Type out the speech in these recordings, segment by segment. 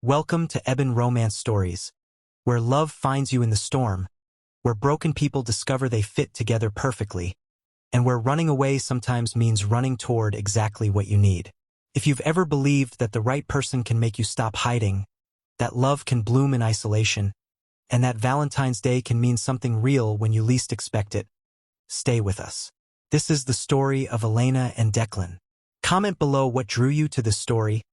Welcome to Ebon Romance Stories, where love finds you in the storm, where broken people discover they fit together perfectly, and where running away sometimes means running toward exactly what you need. If you've ever believed that the right person can make you stop hiding, that love can bloom in isolation, and that Valentine's Day can mean something real when you least expect it, stay with us. This is the story of Elena and Declan. Comment below what drew you to this story,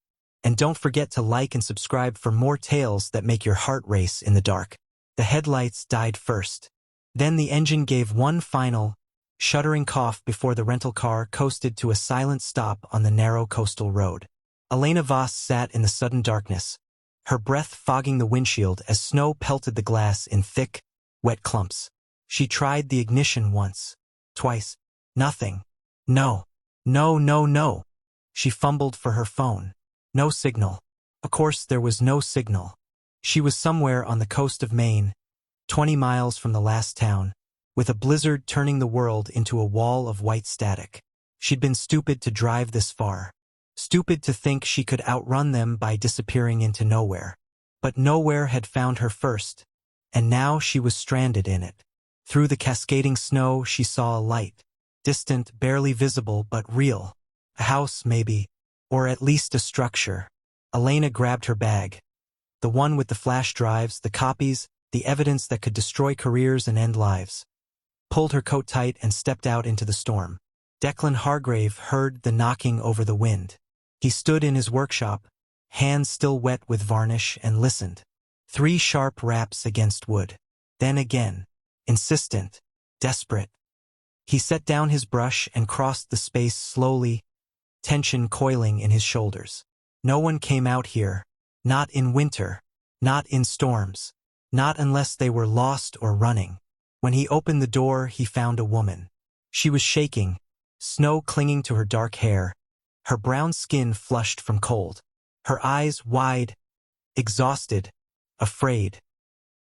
and don't forget to like and subscribe for more tales that make your heart race in the dark. The headlights died first. Then the engine gave one final, shuddering cough before the rental car coasted to a silent stop on the narrow coastal road. Elena Voss sat in the sudden darkness, her breath fogging the windshield as snow pelted the glass in thick, wet clumps. She tried the ignition once, twice. Nothing. No. No, no, no. She fumbled for her phone. No signal. Of course, there was no signal. She was somewhere on the coast of Maine, 20 miles from the last town, with a blizzard turning the world into a wall of white static. She'd been stupid to drive this far. Stupid to think she could outrun them by disappearing into nowhere. But nowhere had found her first, and now she was stranded in it. Through the cascading snow, she saw a light. Distant, barely visible, but real. A house, maybe. Or at least a structure. Elena grabbed her bag. The one with the flash drives, the copies, the evidence that could destroy careers and end lives. Pulled her coat tight and stepped out into the storm. Declan Hargrave heard the knocking over the wind. He stood in his workshop, hands still wet with varnish, and listened. 3 sharp raps against wood. Then again. Insistent. Desperate. He set down his brush and crossed the space slowly, tension coiling in his shoulders. No one came out here. Not in winter. Not in storms. Not unless they were lost or running. When he opened the door, he found a woman. She was shaking, snow clinging to her dark hair, her brown skin flushed from cold, her eyes wide, exhausted, afraid,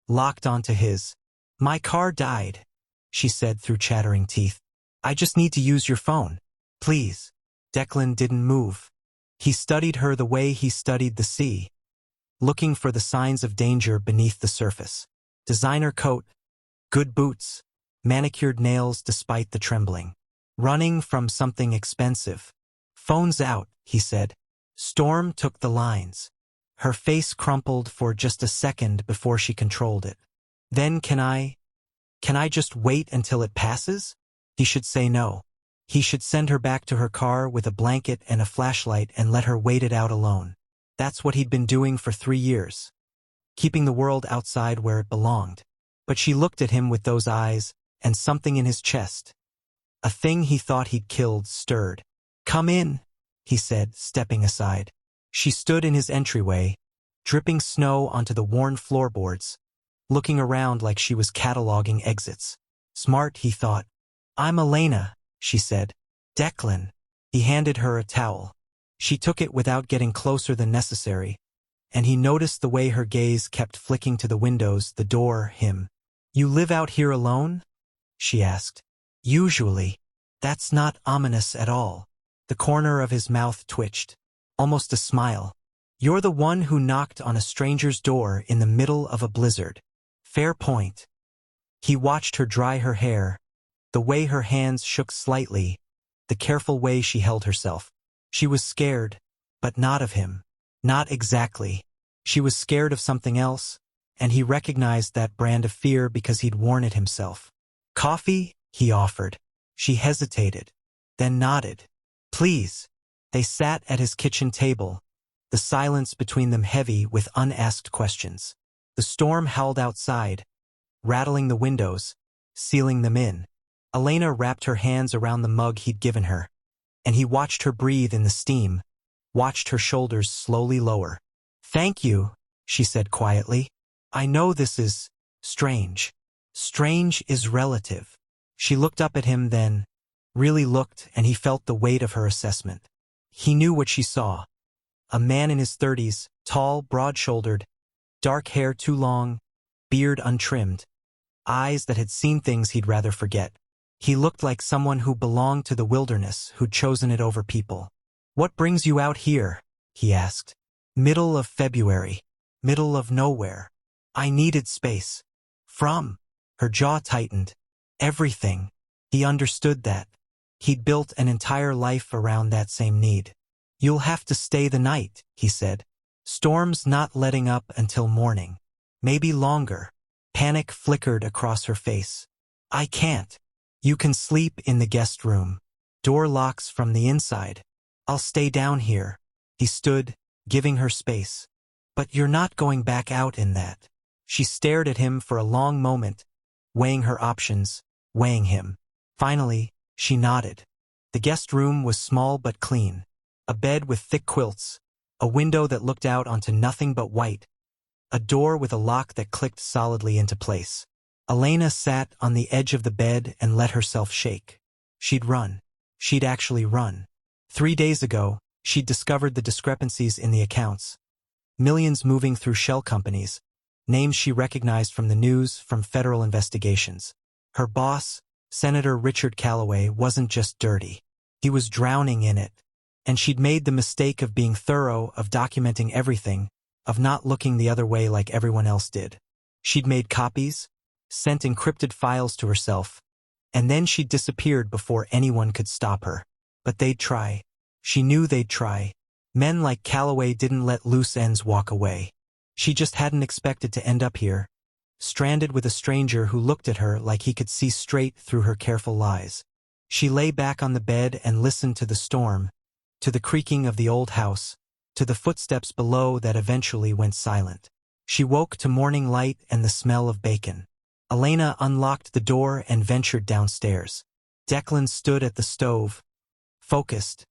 locked onto his. "My car died," she said through chattering teeth. "I just need to use your phone. Please." Declan didn't move. He studied her the way he studied the sea, looking for the signs of danger beneath the surface. Designer coat, good boots, manicured nails despite the trembling. Running from something expensive. "Phone's out," he said. Storm took the lines. Her face crumpled for just a second before she controlled it. "Then can I just wait until it passes?" He should say no. He should send her back to her car with a blanket and a flashlight and let her wait it out alone. That's what he'd been doing for 3 years. Keeping the world outside where it belonged. But she looked at him with those eyes, and something in his chest, a thing he thought he'd killed, stirred. "Come in," he said, stepping aside. She stood in his entryway, dripping snow onto the worn floorboards, looking around like she was cataloging exits. Smart, he thought. "I'm Elena," she said. "Declan." He handed her a towel. She took it without getting closer than necessary, and he noticed the way her gaze kept flicking to the windows, the door, him. "You live out here alone?" she asked. "Usually." That's not ominous at all. The corner of his mouth twitched. Almost a smile. "You're the one who knocked on a stranger's door in the middle of a blizzard." Fair point. He watched her dry her hair, the way her hands shook slightly, the careful way she held herself. She was scared, but not of him. Not exactly. She was scared of something else, and he recognized that brand of fear because he'd worn it himself. "Coffee?" he offered. She hesitated, then nodded. "Please." They sat at his kitchen table, the silence between them heavy with unasked questions. The storm howled outside, rattling the windows, sealing them in. Elena wrapped her hands around the mug he'd given her, and he watched her breathe in the steam, watched her shoulders slowly lower. "Thank you," she said quietly. "I know this is strange. Strange is relative." She looked up at him then, really looked, and he felt the weight of her assessment. He knew what she saw. A man in his 30s, tall, broad-shouldered, dark hair too long, beard untrimmed, eyes that had seen things he'd rather forget. He looked like someone who belonged to the wilderness, who'd chosen it over people. "What brings you out here?" he asked. "Middle of February." Middle of nowhere. I needed space. From. Her jaw tightened. Everything. He understood that. He'd built an entire life around that same need. You'll have to stay the night, he said. Storm's not letting up until morning. Maybe longer. Panic flickered across her face. I can't. You can sleep in the guest room. Door locks from the inside. I'll stay down here. He stood, giving her space. But you're not going back out in that. She stared at him for a long moment, weighing her options, weighing him. Finally, she nodded. The guest room was small but clean. A bed with thick quilts, a window that looked out onto nothing but white, a door with a lock that clicked solidly into place. Elena sat on the edge of the bed and let herself shake. She'd run. She'd actually run. 3 days ago, she'd discovered the discrepancies in the accounts. Millions moving through shell companies, names she recognized from the news, from federal investigations. Her boss, Senator Richard Calloway, wasn't just dirty. He was drowning in it. And she'd made the mistake of being thorough, of documenting everything, of not looking the other way like everyone else did. She'd made copies, sent encrypted files to herself, and then she'd disappeared before anyone could stop her. But they'd try. She knew they'd try. Men like Calloway didn't let loose ends walk away. She just hadn't expected to end up here, stranded with a stranger who looked at her like he could see straight through her careful lies. She lay back on the bed and listened to the storm, to the creaking of the old house, to the footsteps below that eventually went silent. She woke to morning light and the smell of bacon. Elena unlocked the door and ventured downstairs. Declan stood at the stove, focused,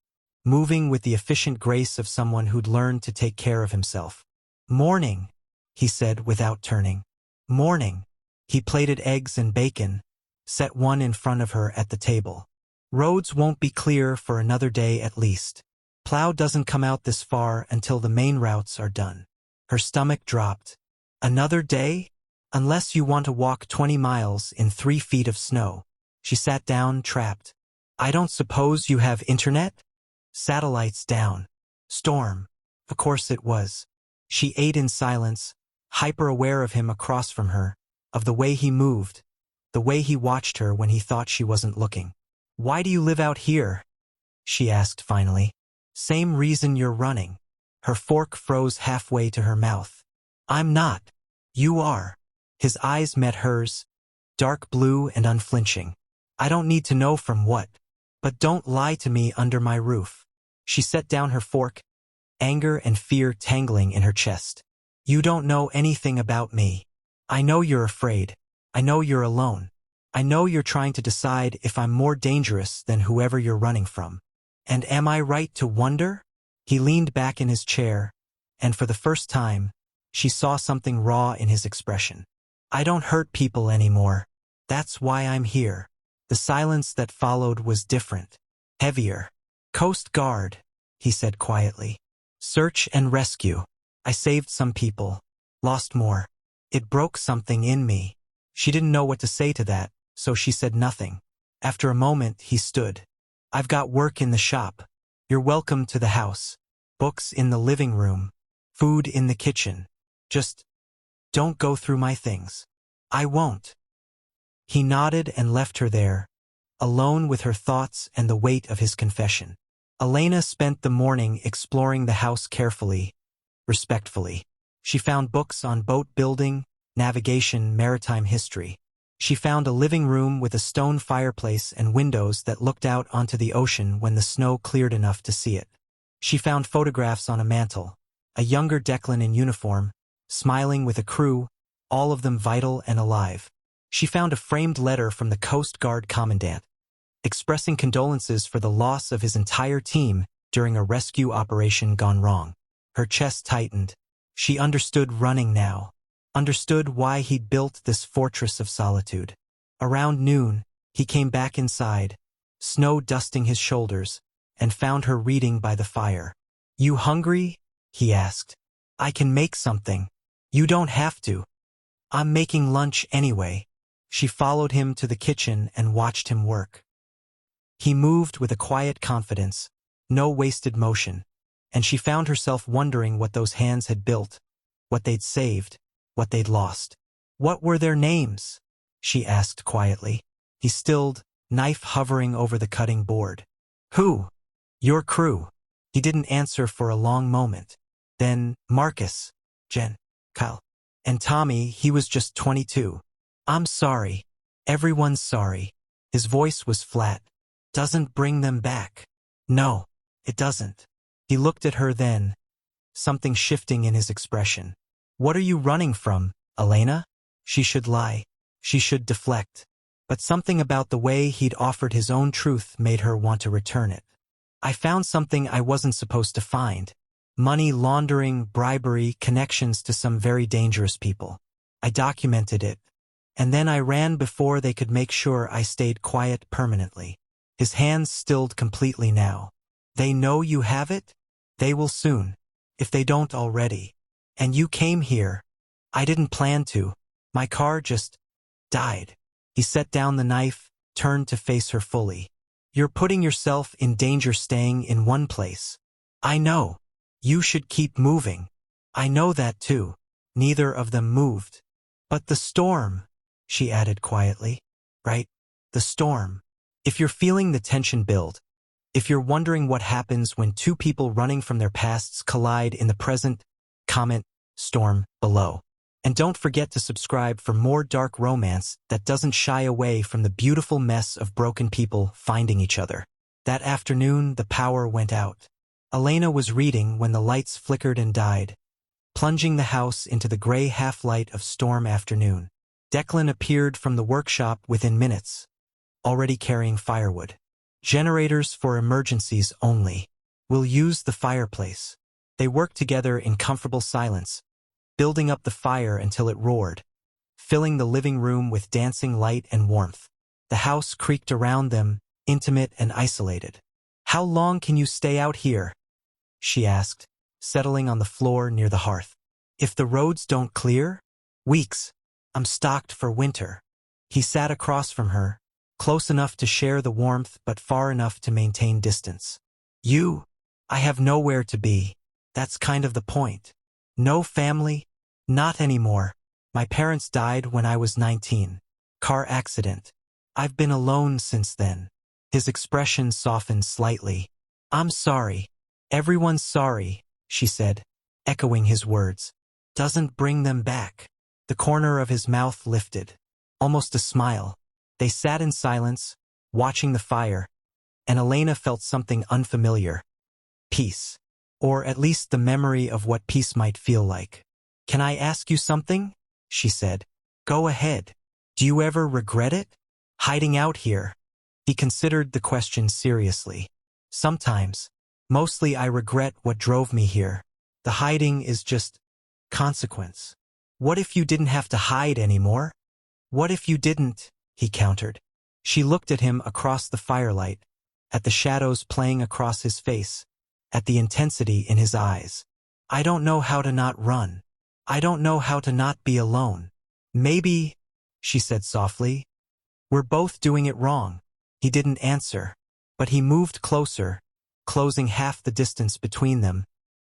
moving with the efficient grace of someone who'd learned to take care of himself. Morning, he said without turning. Morning. He plated eggs and bacon, set one in front of her at the table. Roads won't be clear for another day at least. Plow doesn't come out this far until the main routes are done. Her stomach dropped. Another day? Unless you want to walk 20 miles in 3 feet of snow. She sat down, trapped. I don't suppose you have internet? Satellites down. Storm. Of course it was. She ate in silence, hyper-aware of him across from her, of the way he moved, the way he watched her when he thought she wasn't looking. Why do you live out here? She asked finally. Same reason you're running. Her fork froze halfway to her mouth. I'm not. You are. His eyes met hers, dark blue and unflinching. I don't need to know from what. But don't lie to me under my roof. She set down her fork, anger and fear tangling in her chest. You don't know anything about me. I know you're afraid. I know you're alone. I know you're trying to decide if I'm more dangerous than whoever you're running from. And am I right to wonder? He leaned back in his chair, and for the first time, she saw something raw in his expression. I don't hurt people anymore. That's why I'm here. The silence that followed was different, heavier. Coast Guard, he said quietly. Search and rescue. I saved some people, lost more. It broke something in me. She didn't know what to say to that, so she said nothing. After a moment, he stood. I've got work in the shop. You're welcome to the house. Books in the living room. Food in the kitchen. Just don't go through my things. I won't. He nodded and left her there, alone with her thoughts and the weight of his confession. Elena spent the morning exploring the house carefully, respectfully. She found books on boat building, navigation, maritime history. She found a living room with a stone fireplace and windows that looked out onto the ocean when the snow cleared enough to see it. She found photographs on a mantel, a younger Declan in uniform, smiling with a crew, all of them vital and alive. She found a framed letter from the Coast Guard commandant, expressing condolences for the loss of his entire team during a rescue operation gone wrong. Her chest tightened. She understood running now, understood why he'd built this fortress of solitude. Around noon, he came back inside, snow dusting his shoulders, and found her reading by the fire. You hungry? He asked. I can make something. You don't have to. I'm making lunch anyway. She followed him to the kitchen and watched him work. He moved with a quiet confidence, no wasted motion, and she found herself wondering what those hands had built, what they'd saved, what they'd lost. What were their names? She asked quietly. He stilled, knife hovering over the cutting board. Who? Your crew. He didn't answer for a long moment. Then, Marcus, Jen, Kyle, and Tommy, he was just 22. I'm sorry. Everyone's sorry. His voice was flat. Doesn't bring them back. No, it doesn't. He looked at her then, something shifting in his expression. What are you running from, Elena? She should lie. She should deflect. But something about the way he'd offered his own truth made her want to return it. I found something I wasn't supposed to find. Money laundering, bribery, connections to some very dangerous people. I documented it. And then I ran before they could make sure I stayed quiet permanently. His hands stilled completely now. They know you have it? They will soon, if they don't already. And you came here. I didn't plan to. My car just died. He set down the knife, turned to face her fully. You're putting yourself in danger staying in one place. I know. You should keep moving. I know that too. Neither of them moved. But the storm, she added quietly. Right? The storm. If you're feeling the tension build, if you're wondering what happens when two people running from their pasts collide in the present, comment storm below. And don't forget to subscribe for more dark romance that doesn't shy away from the beautiful mess of broken people finding each other. That afternoon, the power went out. Elena was reading when the lights flickered and died, plunging the house into the gray half-light of storm afternoon. Declan appeared from the workshop within minutes, already carrying firewood. Generators for emergencies only. We'll use the fireplace. They worked together in comfortable silence, building up the fire until it roared, filling the living room with dancing light and warmth. The house creaked around them, intimate and isolated. How long can you stay out here? She asked, settling on the floor near the hearth. If the roads don't clear? Weeks. I'm stocked for winter. He sat across from her, close enough to share the warmth but far enough to maintain distance. I have nowhere to be. That's kind of the point. No family? Not anymore. My parents died when I was 19. Car accident. I've been alone since then. His expression softened slightly. I'm sorry. Everyone's sorry, she said, echoing his words. Doesn't bring them back. The corner of his mouth lifted. Almost a smile. They sat in silence, watching the fire, and Elena felt something unfamiliar. Peace. Or at least the memory of what peace might feel like. Can I ask you something? She said. Go ahead. Do you ever regret it? Hiding out here? He considered the question seriously. Sometimes. Mostly I regret what drove me here. The hiding is just consequence. What if you didn't have to hide anymore? What if you didn't? He countered. She looked at him across the firelight, at the shadows playing across his face, at the intensity in his eyes. I don't know how to not run. I don't know how to not be alone. Maybe, she said softly, we're both doing it wrong. He didn't answer, but he moved closer, closing half the distance between them,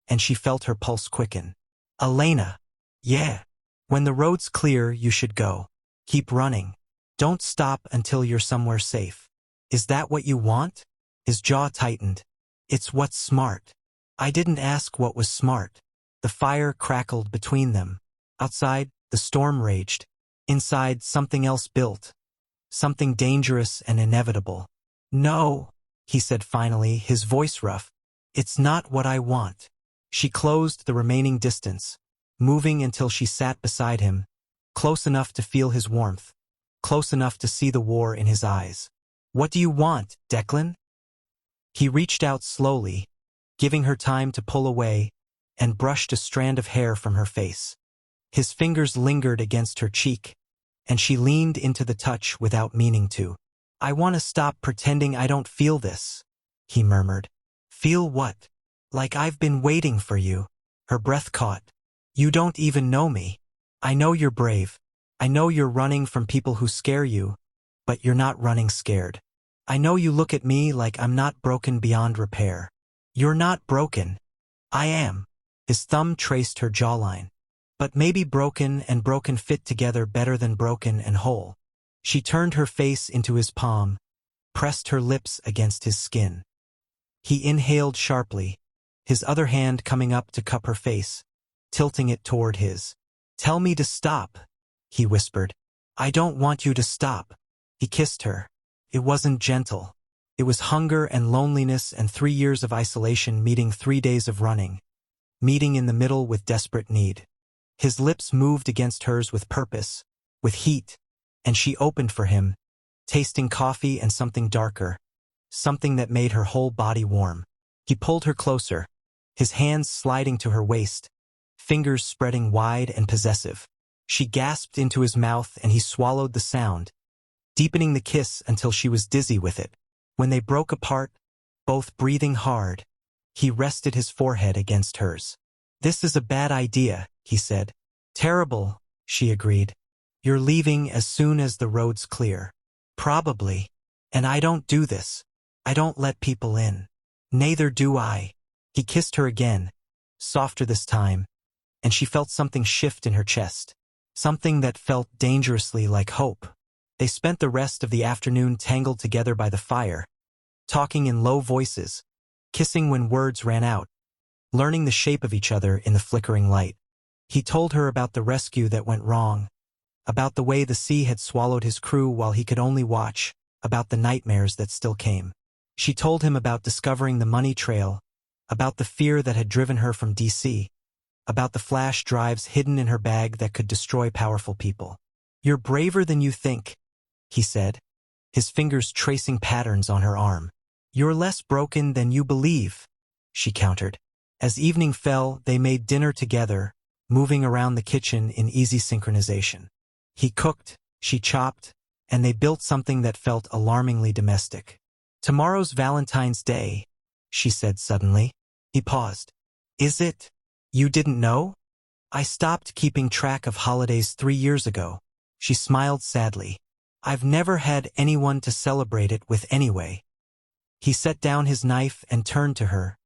and she felt her pulse quicken. Elena. Yeah. When the road's clear, you should go. Keep running. Don't stop until you're somewhere safe. Is that what you want? His jaw tightened. It's what's smart. I didn't ask what was smart. The fire crackled between them. Outside, the storm raged. Inside, something else built. Something dangerous and inevitable. No, he said finally, his voice rough. It's not what I want. She closed the remaining distance, moving until she sat beside him, close enough to feel his warmth, close enough to see the war in his eyes. What do you want, Declan? He reached out slowly, giving her time to pull away, and brushed a strand of hair from her face. His fingers lingered against her cheek, and she leaned into the touch without meaning to. I want to stop pretending I don't feel this, he murmured. Feel what? Like I've been waiting for you. Her breath caught. You don't even know me. I know you're brave. I know you're running from people who scare you, but you're not running scared. I know you look at me like I'm not broken beyond repair. You're not broken. I am. His thumb traced her jawline. But maybe broken and broken fit together better than broken and whole. She turned her face into his palm, pressed her lips against his skin. He inhaled sharply, his other hand coming up to cup her face, tilting it toward his. "Tell me to stop," he whispered. "I don't want you to stop." He kissed her. It wasn't gentle. It was hunger and loneliness and 3 years of isolation meeting 3 days of running, meeting in the middle with desperate need. His lips moved against hers with purpose, with heat, and she opened for him, tasting coffee and something darker, something that made her whole body warm. He pulled her closer, his hands sliding to her waist, fingers spreading wide and possessive. She gasped into his mouth and he swallowed the sound, deepening the kiss until she was dizzy with it. When they broke apart, both breathing hard, he rested his forehead against hers. "This is a bad idea," he said. "Terrible," she agreed. "You're leaving as soon as the road's clear." "Probably. And I don't do this. I don't let people in." "Neither do I." He kissed her again, softer this time, and she felt something shift in her chest, something that felt dangerously like hope. They spent the rest of the afternoon tangled together by the fire, talking in low voices, kissing when words ran out, learning the shape of each other in the flickering light. He told her about the rescue that went wrong, about the way the sea had swallowed his crew while he could only watch, about the nightmares that still came. She told him about discovering the money trail, about the fear that had driven her from DC, about the flash drives hidden in her bag that could destroy powerful people. "You're braver than you think," he said, his fingers tracing patterns on her arm. "You're less broken than you believe," she countered. As evening fell, they made dinner together, moving around the kitchen in easy synchronization. He cooked, she chopped, and they built something that felt alarmingly domestic. "Tomorrow's Valentine's Day," she said suddenly. He paused. "Is it? You didn't know?" "I stopped keeping track of holidays 3 years ago." She smiled sadly. "I've never had anyone to celebrate it with anyway." He set down his knife and turned to her,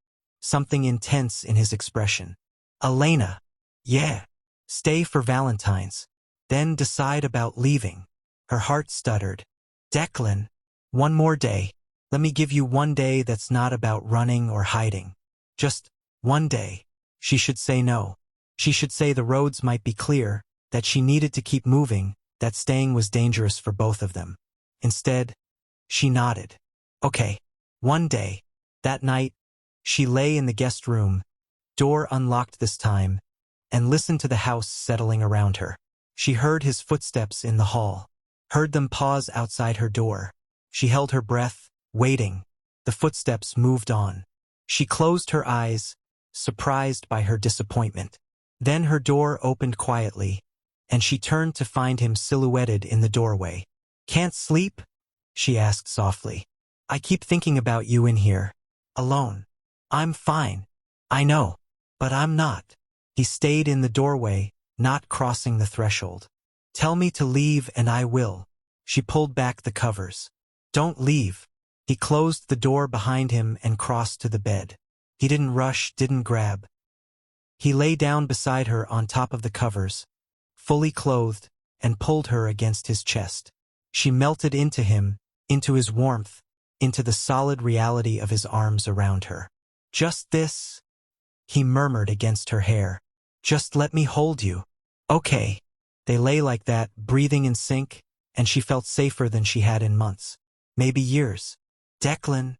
something intense in his expression. "Elena." "Yeah. Stay for Valentine's. Then decide about leaving." Her heart stuttered. "Declan, one more day. Let me give you one day that's not about running or hiding. Just one day." She should say no. She should say the roads might be clear, that she needed to keep moving, that staying was dangerous for both of them. Instead, she nodded. "Okay. One day." That night, she lay in the guest room, door unlocked this time, and listened to the house settling around her. She heard his footsteps in the hall, heard them pause outside her door. She held her breath, waiting. The footsteps moved on. She closed her eyes, surprised by her disappointment. Then her door opened quietly, and she turned to find him silhouetted in the doorway. "Can't sleep?" she asked softly. "I keep thinking about you in here, alone." "I'm fine. I know. But I'm not." He stayed in the doorway, not crossing the threshold. "Tell me to leave and I will." She pulled back the covers. "Don't leave." He closed the door behind him and crossed to the bed. He didn't rush, didn't grab. He lay down beside her on top of the covers, fully clothed, and pulled her against his chest. She melted into him, into his warmth, into the solid reality of his arms around her. "Just this," he murmured against her hair. "Just let me hold you." "Okay." They lay like that, breathing in sync, and she felt safer than she had in months. Maybe years. "Declan,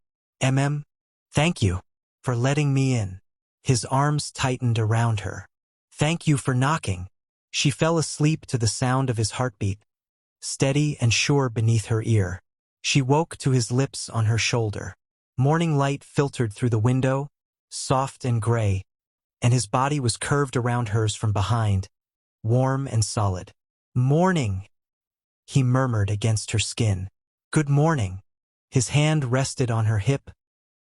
thank you for letting me in." His arms tightened around her. "Thank you for knocking." She fell asleep to the sound of his heartbeat, steady and sure beneath her ear. She woke to his lips on her shoulder. Morning light filtered through the window, soft and gray, and his body was curved around hers from behind, warm and solid. "Morning," he murmured against her skin. "Good morning." His hand rested on her hip,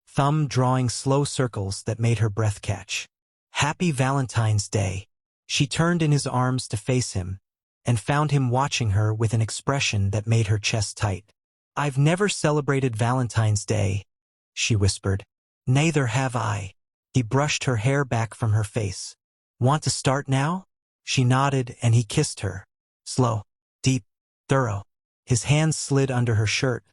thumb drawing slow circles that made her breath catch. "Happy Valentine's Day." She turned in his arms to face him, and found him watching her with an expression that made her chest tight. "I've never celebrated Valentine's Day," she whispered. "Neither have I." He brushed her hair back from her face. "Want to start now?" She nodded and he kissed her. Slow, deep, thorough. His hands slid under her shirt.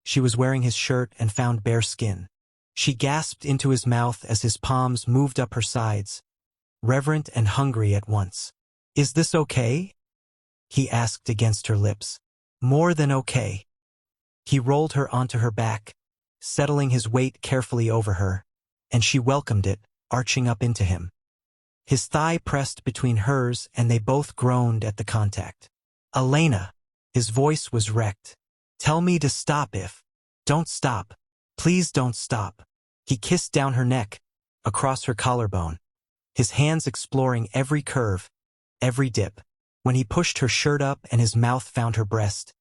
She was wearing his shirt and found bare skin. She gasped into his mouth as his palms moved up her sides, reverent and hungry at once. Is this okay? He asked against her lips. More than okay. He rolled her onto her back, settling his weight carefully over her, and she welcomed it, arching up into him. His thigh pressed between hers and they both groaned at the contact. Elena. His voice was wrecked. Tell me to stop if. Don't stop. Please don't stop. He kissed down her neck, across her collarbone, his hands exploring every curve, every dip. When he pushed her shirt up and his mouth found her breast,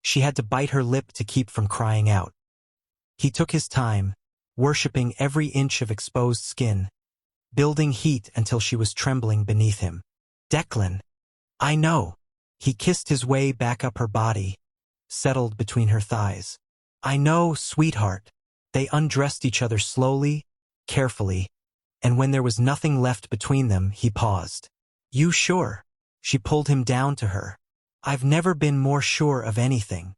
she had to bite her lip to keep from crying out. He took his time, worshipping every inch of exposed skin, building heat until she was trembling beneath him. Declan. I know. He kissed his way back up her body, settled between her thighs. I know, sweetheart. They undressed each other slowly, carefully, and when there was nothing left between them, he paused. You sure? She pulled him down to her. I've never been more sure of anything.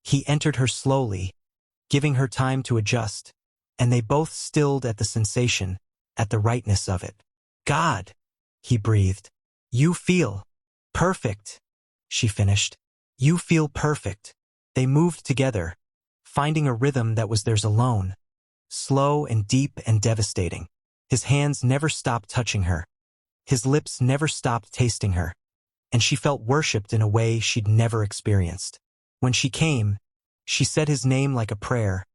He entered her slowly, giving her time to adjust, and they both stilled at the sensation, at the rightness of it. God, he breathed. You feel perfect, she finished. You feel perfect. They moved together, finding a rhythm that was theirs alone, slow and deep and devastating. His hands never stopped touching her. His lips never stopped tasting her, and she felt worshipped in a way she'd never experienced. When she came, she said his name like a prayer,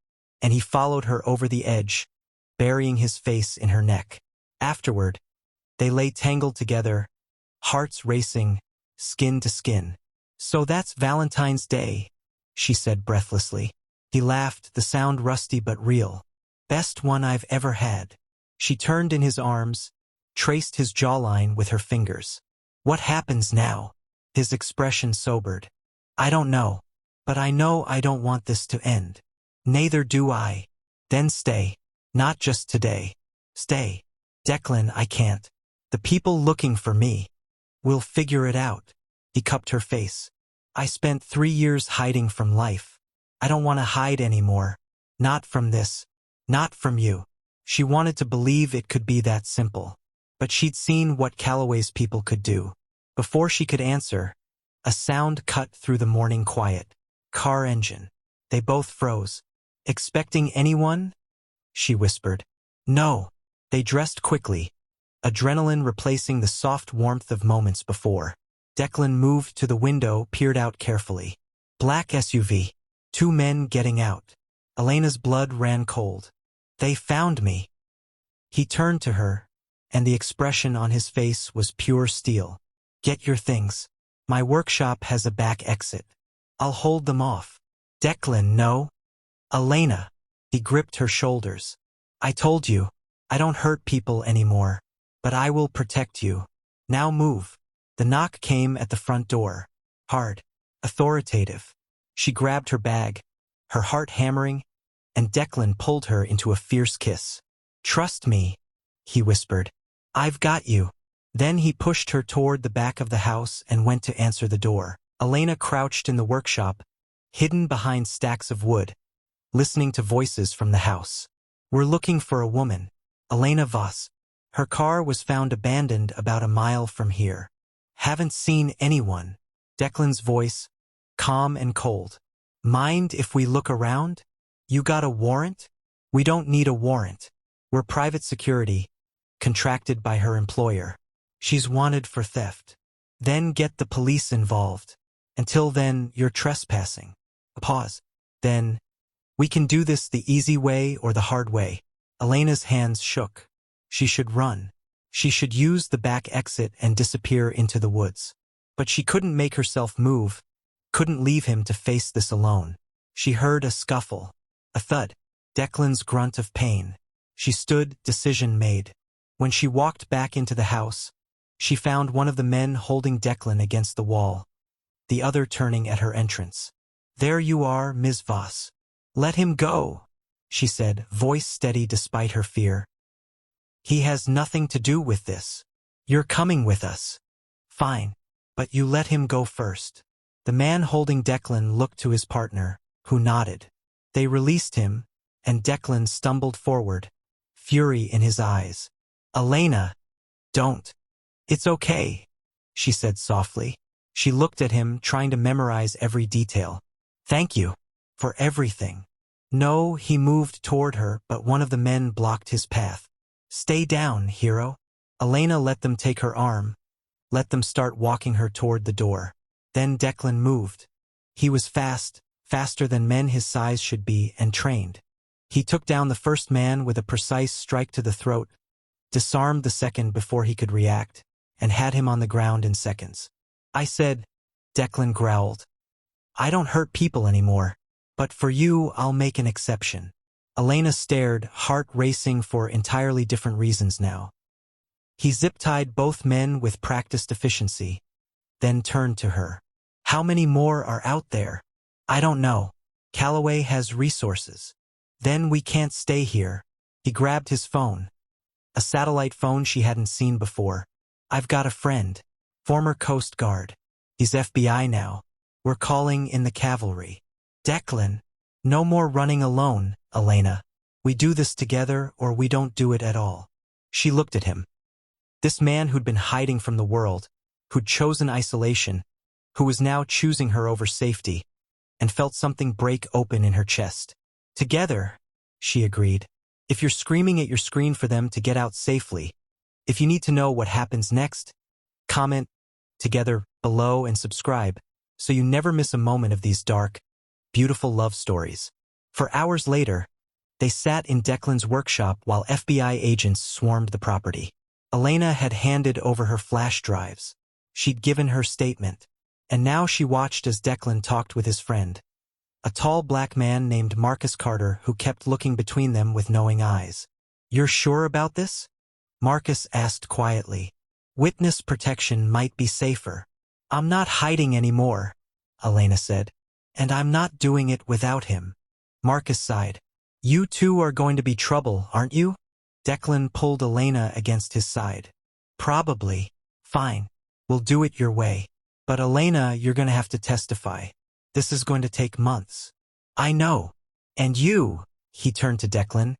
and he followed her over the edge, burying his face in her neck. Afterward, they lay tangled together, hearts racing, skin to skin. So that's Valentine's Day, she said breathlessly. He laughed, the sound rusty but real. Best one I've ever had. She turned in his arms, traced his jawline with her fingers. What happens now? His expression sobered. I don't know, but I know I don't want this to end. Neither do I. Then stay. Not just today. Stay. Declan, I can't. The people looking for me. We'll figure it out. He cupped her face. I spent 3 years hiding from life. I don't want to hide anymore. Not from this. Not from you. She wanted to believe it could be that simple. But she'd seen what Calloway's people could do. Before she could answer, a sound cut through the morning quiet. Car engine. They both froze. Expecting anyone? She whispered. No. They dressed quickly, adrenaline replacing the soft warmth of moments before. Declan moved to the window, peered out carefully. Black SUV. 2 men getting out. Elena's blood ran cold. They found me. He turned to her, and the expression on his face was pure steel. Get your things. My workshop has a back exit. I'll hold them off. Declan, no. Elena. He gripped her shoulders. I told you, I don't hurt people anymore, but I will protect you. Now move. The knock came at the front door. Hard. Authoritative. She grabbed her bag, her heart hammering, and Declan pulled her into a fierce kiss. Trust me, he whispered. I've got you. Then he pushed her toward the back of the house and went to answer the door. Elena crouched in the workshop, hidden behind stacks of wood, listening to voices from the house. We're looking for a woman, Elena Voss. Her car was found abandoned about a mile from here. Haven't seen anyone. Declan's voice, calm and cold. Mind if we look around? You got a warrant? We don't need a warrant. We're private security, contracted by her employer. She's wanted for theft. Then get the police involved. Until then, you're trespassing. A pause. Then, we can do this the easy way or the hard way. Elena's hands shook. She should run. She should use the back exit and disappear into the woods. But she couldn't make herself move, couldn't leave him to face this alone. She heard a scuffle, a thud, Declan's grunt of pain. She stood, decision made. When she walked back into the house, she found one of the men holding Declan against the wall, the other turning at her entrance. There you are, Ms. Voss. Let him go, she said, voice steady despite her fear. He has nothing to do with this. You're coming with us. Fine. But you let him go first. The man holding Declan looked to his partner, who nodded. They released him, and Declan stumbled forward, fury in his eyes. Elena, don't. It's okay, she said softly. She looked at him, trying to memorize every detail. Thank you. For everything. No, he moved toward her, but one of the men blocked his path. Stay down, hero. Elena let them take her arm, let them start walking her toward the door. Then Declan moved. He was fast, faster than men his size should be, and trained. He took down the first man with a precise strike to the throat, disarmed the second before he could react, and had him on the ground in seconds. I said, Declan growled. I don't hurt people anymore, but for you I'll make an exception. Elena stared, heart racing for entirely different reasons now. He zip-tied both men with practiced efficiency, then turned to her. How many more are out there? I don't know. Calloway has resources. Then we can't stay here. He grabbed his phone. A satellite phone she hadn't seen before. I've got a friend. Former Coast Guard. He's FBI now. We're calling in the cavalry. Declan. No more running alone, Elena. We do this together or we don't do it at all. She looked at him. This man who'd been hiding from the world, who'd chosen isolation, who was now choosing her over safety, and felt something break open in her chest. Together, she agreed. If you're screaming at your screen for them to get out safely, if you need to know what happens next, comment together below and subscribe so you never miss a moment of these dark, beautiful love stories. For hours later, they sat in Declan's workshop while FBI agents swarmed the property. Elena had handed over her flash drives. She'd given her statement. And now she watched as Declan talked with his friend, a tall black man named Marcus Carter who kept looking between them with knowing eyes. You're sure about this? Marcus asked quietly. Witness protection might be safer. I'm not hiding anymore, Elena said. And I'm not doing it without him. Marcus sighed. You two are going to be trouble, aren't you? Declan pulled Elena against his side. Probably. Fine. We'll do it your way. But Elena, you're going to have to testify. This is going to take months. I know. And you, he turned to Declan.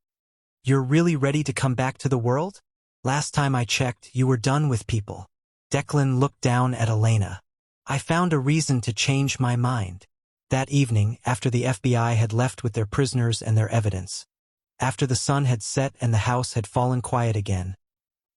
You're really ready to come back to the world? Last time I checked, you were done with people. Declan looked down at Elena. I found a reason to change my mind. That evening, after the FBI had left with their prisoners and their evidence, after the sun had set and the house had fallen quiet again,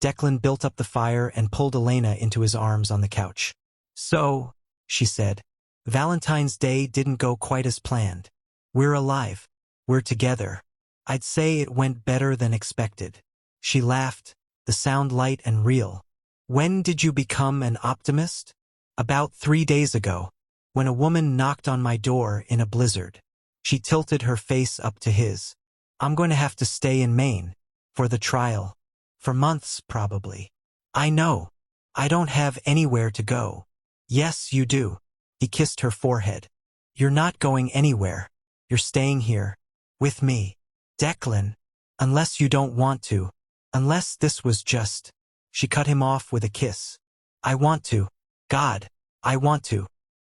Declan built up the fire and pulled Elena into his arms on the couch. So, she said, Valentine's Day didn't go quite as planned. We're alive. We're together. I'd say it went better than expected. She laughed, the sound light and real. When did you become an optimist? About 3 days ago, when a woman knocked on my door in a blizzard. She tilted her face up to his. I'm going to have to stay in Maine. For the trial. For months, probably. I know. I don't have anywhere to go. Yes, you do. He kissed her forehead. You're not going anywhere. You're staying here. With me. Declan. Unless you don't want to. Unless this was just. She cut him off with a kiss. I want to. God. I want to.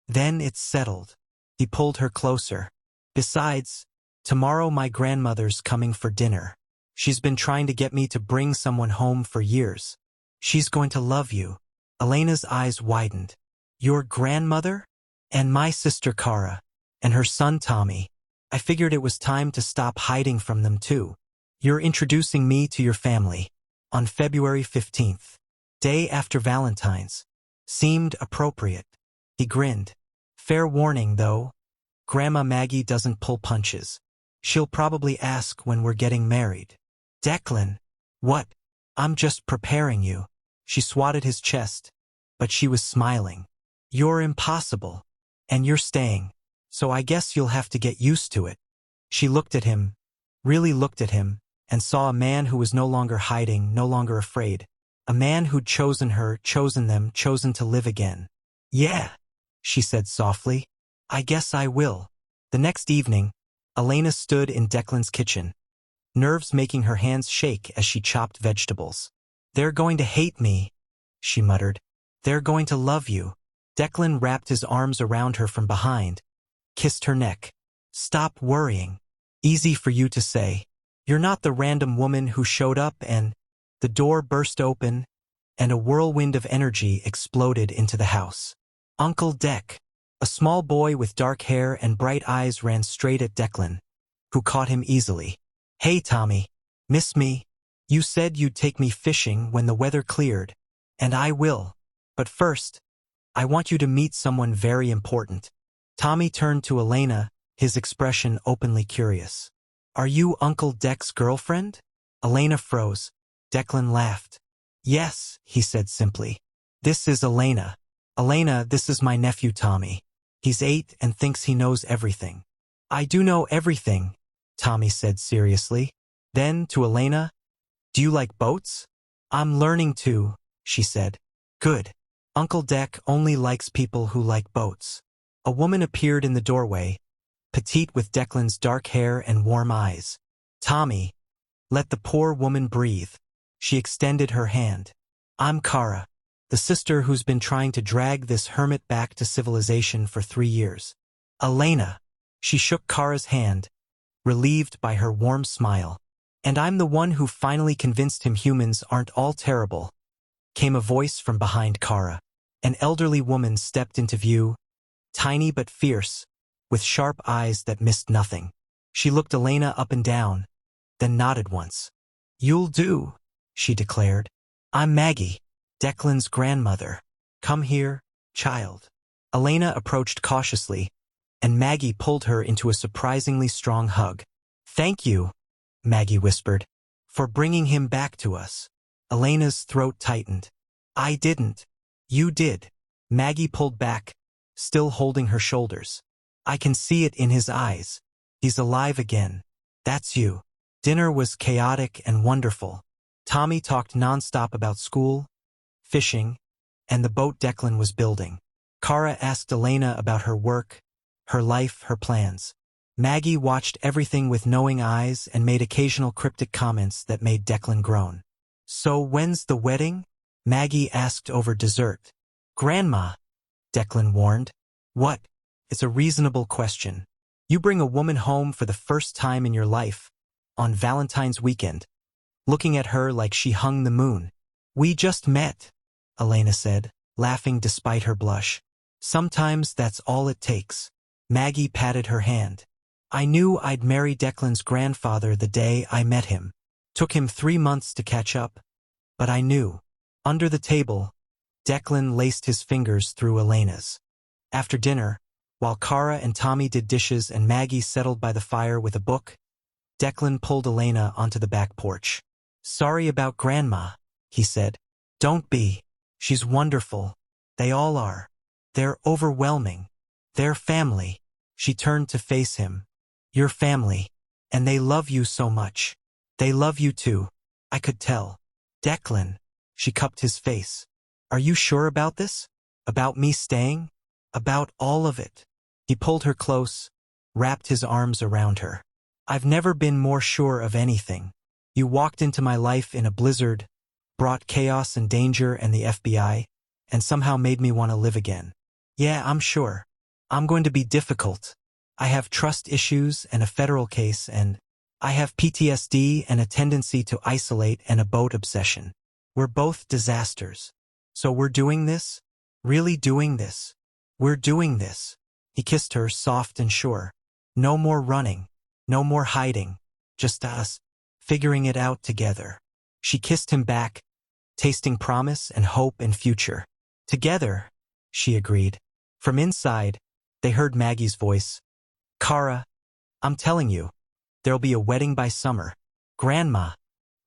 Then it's settled. He pulled her closer. Besides, tomorrow my grandmother's coming for dinner. She's been trying to get me to bring someone home for years. She's going to love you. Elena's eyes widened. Your grandmother? And my sister Cara. And her son Tommy. I figured it was time to stop hiding from them too. You're introducing me to your family. On February 15th. Day after Valentine's. Seemed appropriate. He grinned. Fair warning, though. Grandma Maggie doesn't pull punches. She'll probably ask when we're getting married. Declan. What? I'm just preparing you. She swatted his chest. But she was smiling. You're impossible. And you're staying. So I guess you'll have to get used to it. She looked at him. Really looked at him. And saw a man who was no longer hiding, no longer afraid. A man who'd chosen her, chosen them, chosen to live again. Yeah, she said softly. I guess I will. The next evening, Elena stood in Declan's kitchen, nerves making her hands shake as she chopped vegetables. They're going to hate me, she muttered. They're going to love you. Declan wrapped his arms around her from behind, kissed her neck. Stop worrying. Easy for you to say. You're not the random woman who showed up and… The door burst open, and a whirlwind of energy exploded into the house. Uncle Dec, a small boy with dark hair and bright eyes, ran straight at Declan, who caught him easily. Hey, Tommy. Miss me? You said you'd take me fishing when the weather cleared, and I will. But first, I want you to meet someone very important. Tommy turned to Elena, his expression openly curious. Are you Uncle Dec's girlfriend? Elena froze. Declan laughed. Yes, he said simply. This is Elena. Elena, this is my nephew Tommy. He's 8 and thinks he knows everything. I do know everything, Tommy said seriously. Then, to Elena, do you like boats? I'm learning to, she said. Good. Uncle Dec only likes people who like boats. A woman appeared in the doorway, petite with Declan's dark hair and warm eyes. Tommy, let the poor woman breathe. She extended her hand. I'm Kara, the sister who's been trying to drag this hermit back to civilization for 3 years. Elena. She shook Kara's hand, relieved by her warm smile. And I'm the one who finally convinced him humans aren't all terrible. Came a voice from behind Kara. An elderly woman stepped into view, tiny but fierce, with sharp eyes that missed nothing. She looked Elena up and down, then nodded once. You'll do, she declared. I'm Maggie, Declan's grandmother. Come here, child. Elena approached cautiously, and Maggie pulled her into a surprisingly strong hug. Thank you, Maggie whispered, for bringing him back to us. Elena's throat tightened. I didn't. You did. Maggie pulled back, still holding her shoulders. I can see it in his eyes. He's alive again. That's you. Dinner was chaotic and wonderful. Tommy talked nonstop about school, fishing, and the boat Declan was building. Kara asked Elena about her work, her life, her plans. Maggie watched everything with knowing eyes and made occasional cryptic comments that made Declan groan. So when's the wedding? Maggie asked over dessert. Grandma, Declan warned. What? It's a reasonable question. You bring a woman home for the first time in your life, on Valentine's weekend, looking at her like she hung the moon. We just met, Elena said, laughing despite her blush. Sometimes that's all it takes. Maggie patted her hand. I knew I'd marry Declan's grandfather the day I met him. Took him 3 months to catch up, but I knew. Under the table, Declan laced his fingers through Elena's. After dinner, while Kara and Tommy did dishes and Maggie settled by the fire with a book, Declan pulled Elena onto the back porch. Sorry about Grandma, he said. Don't be. She's wonderful. They all are. They're overwhelming. They're family. She turned to face him. Your family. And they love you so much. They love you too. I could tell. Declan. She cupped his face. Are you sure about this? About me staying? About all of it? He pulled her close, wrapped his arms around her. I've never been more sure of anything. You walked into my life in a blizzard, brought chaos and danger and the FBI, and somehow made me want to live again. Yeah, I'm sure. I'm going to be difficult. I have trust issues and a federal case, and I have PTSD and a tendency to isolate and a boat obsession. We're both disasters. So we're doing this? Really doing this? We're doing this. He kissed her, soft and sure. No more running. No more hiding. Just us, figuring it out together. She kissed him back, tasting promise and hope and future. Together, she agreed. From inside, they heard Maggie's voice. Kara, I'm telling you, there'll be a wedding by summer. Grandma,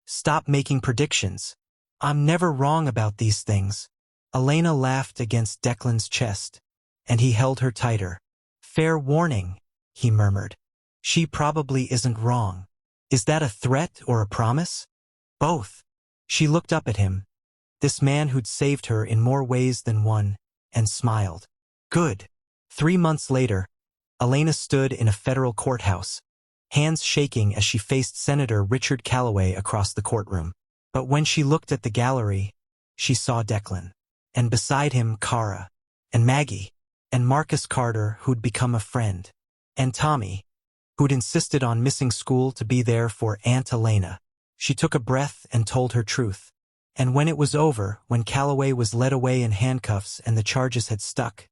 stop making predictions. I'm never wrong about these things. Elena laughed against Declan's chest, and he held her tighter. Fair warning, he murmured. She probably isn't wrong. Is that a threat or a promise? Both. She looked up at him, this man who'd saved her in more ways than one, and smiled. Good. 3 months later, Elena stood in a federal courthouse, hands shaking as she faced Senator Richard Calloway across the courtroom. But when she looked at the gallery, she saw Declan. And beside him, Kara. And Maggie. And Marcus Carter, who'd become a friend. And Tommy, who'd insisted on missing school to be there for Aunt Elena. She took a breath and told her truth. And when it was over, when Calloway was led away in handcuffs and the charges had stuck,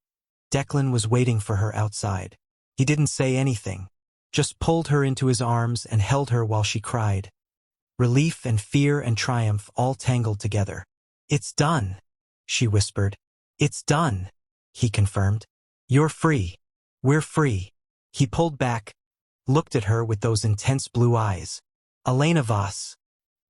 Declan was waiting for her outside. He didn't say anything, just pulled her into his arms and held her while she cried. Relief and fear and triumph all tangled together. "It's done," she whispered. "It's done," he confirmed. "You're free. We're free." He pulled back, looked at her with those intense blue eyes. "Elena Voss,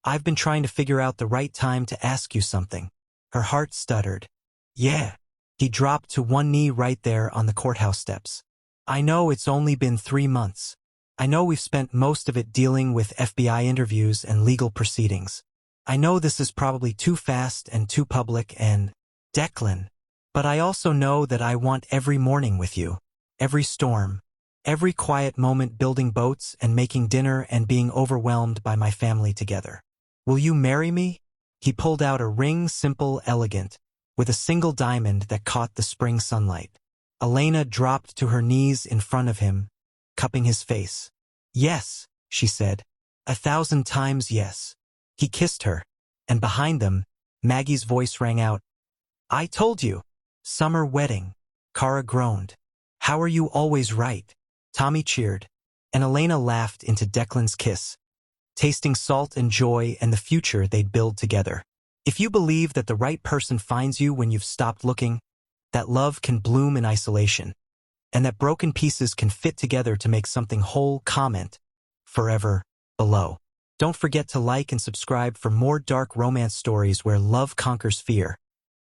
I've been trying to figure out the right time to ask you something." Her heart stuttered. "Yeah." He dropped to one knee right there on the courthouse steps. "I know it's only been 3 months. I know we've spent most of it dealing with FBI interviews and legal proceedings. I know this is probably too fast and too public and, Declan, but I also know that I want every morning with you, every storm, every quiet moment building boats and making dinner and being overwhelmed by my family together. Will you marry me?" He pulled out a ring, simple, elegant, with a single diamond that caught the spring sunlight. Elena dropped to her knees in front of him, cupping his face. "Yes," she said. 1,000 times yes. He kissed her, and behind them, Maggie's voice rang out. "I told you. Summer wedding." Kara groaned. "How are you always right?" Tommy cheered, and Elena laughed into Declan's kiss, tasting salt and joy and the future they'd build together. If you believe that the right person finds you when you've stopped looking, that love can bloom in isolation, and that broken pieces can fit together to make something whole, comment "forever" below. Don't forget to like and subscribe for more dark romance stories where love conquers fear,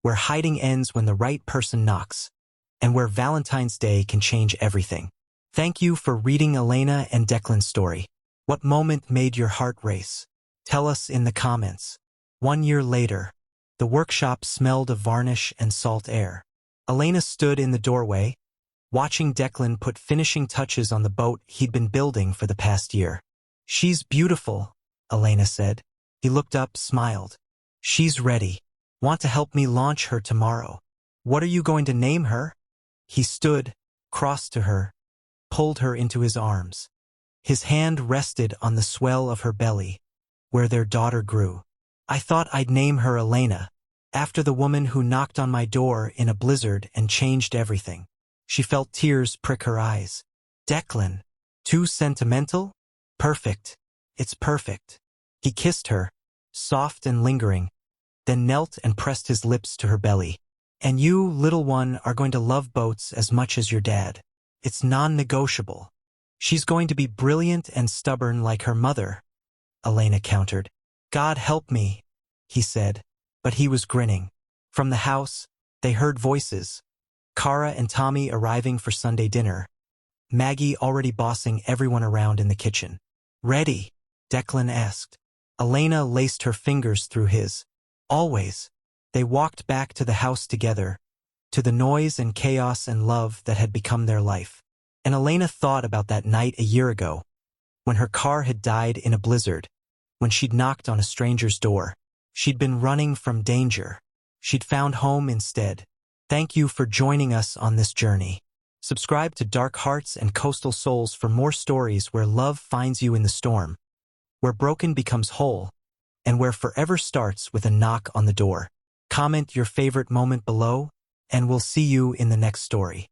where hiding ends when the right person knocks, and where Valentine's Day can change everything. Thank you for reading Elena and Declan's story. What moment made your heart race? Tell us in the comments. 1 year later, the workshop smelled of varnish and salt air. Elena stood in the doorway, watching Declan put finishing touches on the boat he'd been building for the past year. "She's beautiful," Elena said. He looked up, smiled. "She's ready. Want to help me launch her tomorrow. What are you going to name her?" He stood, crossed to her, pulled her into his arms. His hand rested on the swell of her belly, where their daughter grew. "I thought I'd name her Elena, after the woman who knocked on my door in a blizzard and changed everything." She felt tears prick her eyes. "Declan, too sentimental?" "Perfect. It's perfect." He kissed her, soft and lingering, then knelt and pressed his lips to her belly. "And you, little one, are going to love boats as much as your dad. It's non-negotiable." "She's going to be brilliant and stubborn like her mother," Elena countered. "God help me," he said, but he was grinning. From the house, they heard voices. Kara and Tommy arriving for Sunday dinner. Maggie already bossing everyone around in the kitchen. "Ready?" Declan asked. Elena laced her fingers through his. "Always." They walked back to the house together, to the noise and chaos and love that had become their life. And Elena thought about that night a year ago, when her car had died in a blizzard, when she'd knocked on a stranger's door. She'd been running from danger. She'd found home instead. Thank you for joining us on this journey. Subscribe to Dark Hearts and Coastal Souls for more stories where love finds you in the storm, where broken becomes whole, and where forever starts with a knock on the door. Comment your favorite moment below, and we'll see you in the next story.